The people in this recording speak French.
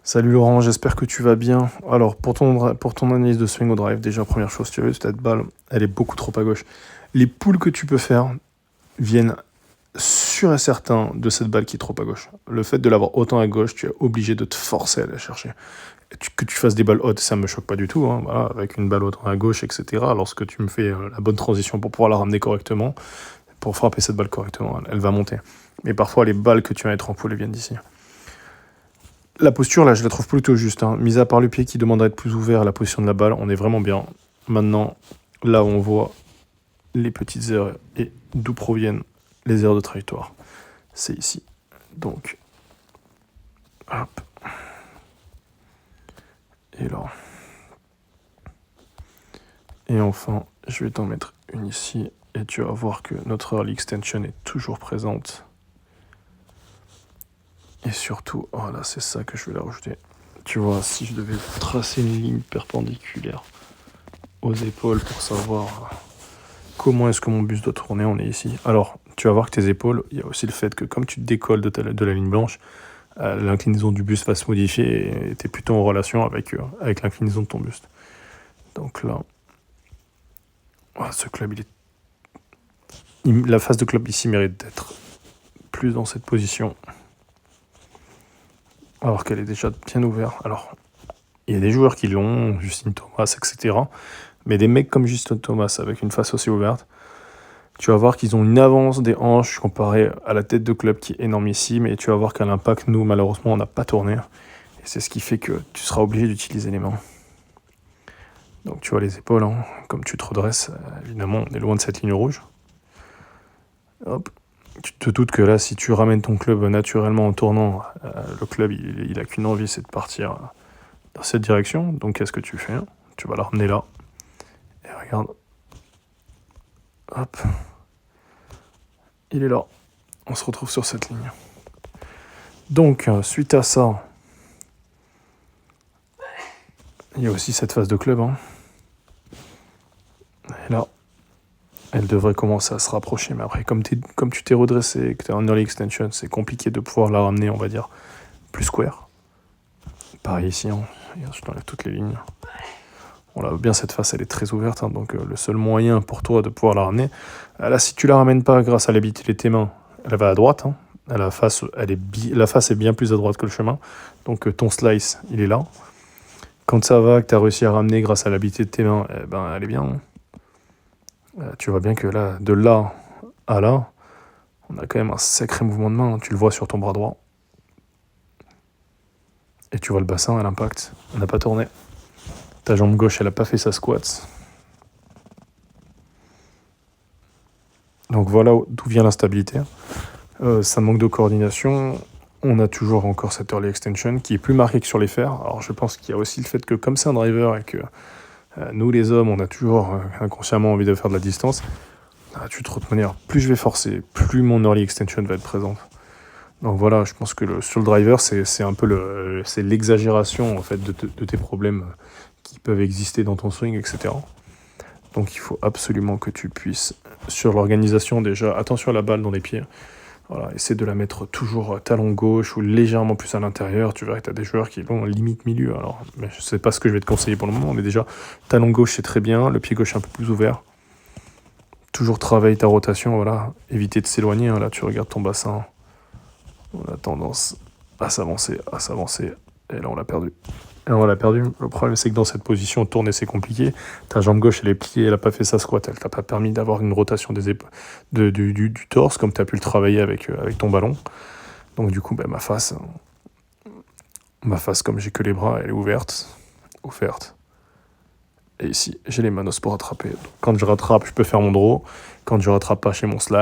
Salut Laurent, j'espère que tu vas bien. Alors, pour ton analyse de swing au drive, déjà, première chose, tu as vu, cette balle, elle est beaucoup trop à gauche. Les pulls que tu peux faire viennent sûr et certain de cette balle qui est trop à gauche. Le fait de l'avoir autant à gauche, tu es obligé de te forcer à la chercher. Que tu fasses des balles hautes, ça me choque pas du tout, hein, voilà, avec une balle autant à gauche, etc. Lorsque tu me fais la bonne transition pour pouvoir la ramener correctement, pour frapper cette balle correctement, elle va monter. Mais parfois, les balles que tu vas mettre en poule, elles viennent d'ici. La posture, là, je la trouve plutôt juste. Hein. Mis à part le pied qui demande à être plus ouvert à la position de la balle, on est vraiment bien. Maintenant, là où on voit les petites erreurs et d'où proviennent les erreurs de trajectoire, c'est ici. Donc, hop. Et là. Et enfin, je vais t'en mettre une ici. Et tu vas voir que notre early extension est toujours présente. Et surtout, voilà, c'est ça que je vais la rajouter. Tu vois, si je devais tracer une ligne perpendiculaire aux épaules pour savoir comment est-ce que mon buste doit tourner, on est ici. Alors, tu vas voir que tes épaules, il y a aussi le fait que comme tu te décolles de la ligne blanche, l'inclinaison du buste va se modifier et tu es plutôt en relation avec l'inclinaison de ton buste. Donc là, ce club, la face de club ici mérite d'être plus dans cette position. Alors qu'elle est déjà bien ouverte. Alors, il y a des joueurs qui l'ont, Justin Thomas, etc. Mais des mecs comme Justin Thomas, avec une face aussi ouverte, tu vas voir qu'ils ont une avance des hanches comparé à la tête de club qui est énormissime. Et tu vas voir qu'à l'impact, nous, malheureusement, on n'a pas tourné. Et c'est ce qui fait que tu seras obligé d'utiliser les mains. Donc tu vois les épaules, hein, comme tu te redresses, évidemment, on est loin de cette ligne rouge. Hop. Tu te doutes que là, si tu ramènes ton club naturellement en tournant, le club, il a qu'une envie, c'est de partir dans cette direction. Donc qu'est-ce que tu fais? Tu vas la ramener là. Et regarde. Hop. Il est là. On se retrouve sur cette ligne. Donc, suite à ça, il y a aussi cette phase de club. Hein. Et là, elle devrait commencer à se rapprocher. Mais après, comme tu t'es redressé, que tu es en early extension, c'est compliqué de pouvoir la ramener, on va dire, plus square. Pareil ici, hein. Je t'enlève toutes les lignes. On l'a bien, cette face, elle est très ouverte. Hein, donc, le seul moyen pour toi de pouvoir la ramener, là, si tu la ramènes pas grâce à l'habitude de tes mains, elle va à droite. Hein. La face est bien plus à droite que le chemin. Donc, ton slice, il est là. Quand ça va, que tu as réussi à ramener grâce à l'habitude de tes mains, elle est bien. Hein. Tu vois bien que là, de là à là, on a quand même un sacré mouvement de main. Hein. Tu le vois sur ton bras droit. Et tu vois le bassin à l'impact. On n'a pas tourné. Ta jambe gauche, elle n'a pas fait sa squat. Donc voilà d'où vient l'instabilité. Ça manque de coordination. On a toujours encore cette early extension qui est plus marquée que sur les fers. Alors je pense qu'il y a aussi le fait que comme c'est un driver et que nous les hommes, on a toujours inconsciemment envie de faire de la distance, tu te retrouves de manière, plus je vais forcer, plus mon early extension va être présente. Donc voilà, je pense que sur le driver, c'est un peu c'est l'exagération en fait de tes problèmes qui peuvent exister dans ton swing, etc. Donc il faut absolument que tu puisses, sur l'organisation déjà, attention à la balle dans les pieds. Voilà, essaie de la mettre toujours talon gauche ou légèrement plus à l'intérieur. Tu verras que tu as des joueurs qui vont limite milieu. Alors, mais je ne sais pas ce que je vais te conseiller pour le moment, mais déjà, talon gauche, c'est très bien. Le pied gauche un peu plus ouvert. Toujours travaille ta rotation, voilà. Éviter de s'éloigner. Hein. Là, tu regardes ton bassin. On a tendance à s'avancer. Et là, on l'a perdu. Le problème, c'est que dans cette position, tourner, c'est compliqué. Ta jambe gauche, elle est pliée, elle n'a pas fait sa squat. Elle t'a pas permis d'avoir une rotation des épaules, du torse, comme tu as pu le travailler avec ton ballon. Donc, du coup, ma face, comme j'ai que les bras, elle est ouverte. Et ici, j'ai les manos pour rattraper. Donc, quand je rattrape, je peux faire mon draw. Quand je rattrape pas, j'ai mon slide.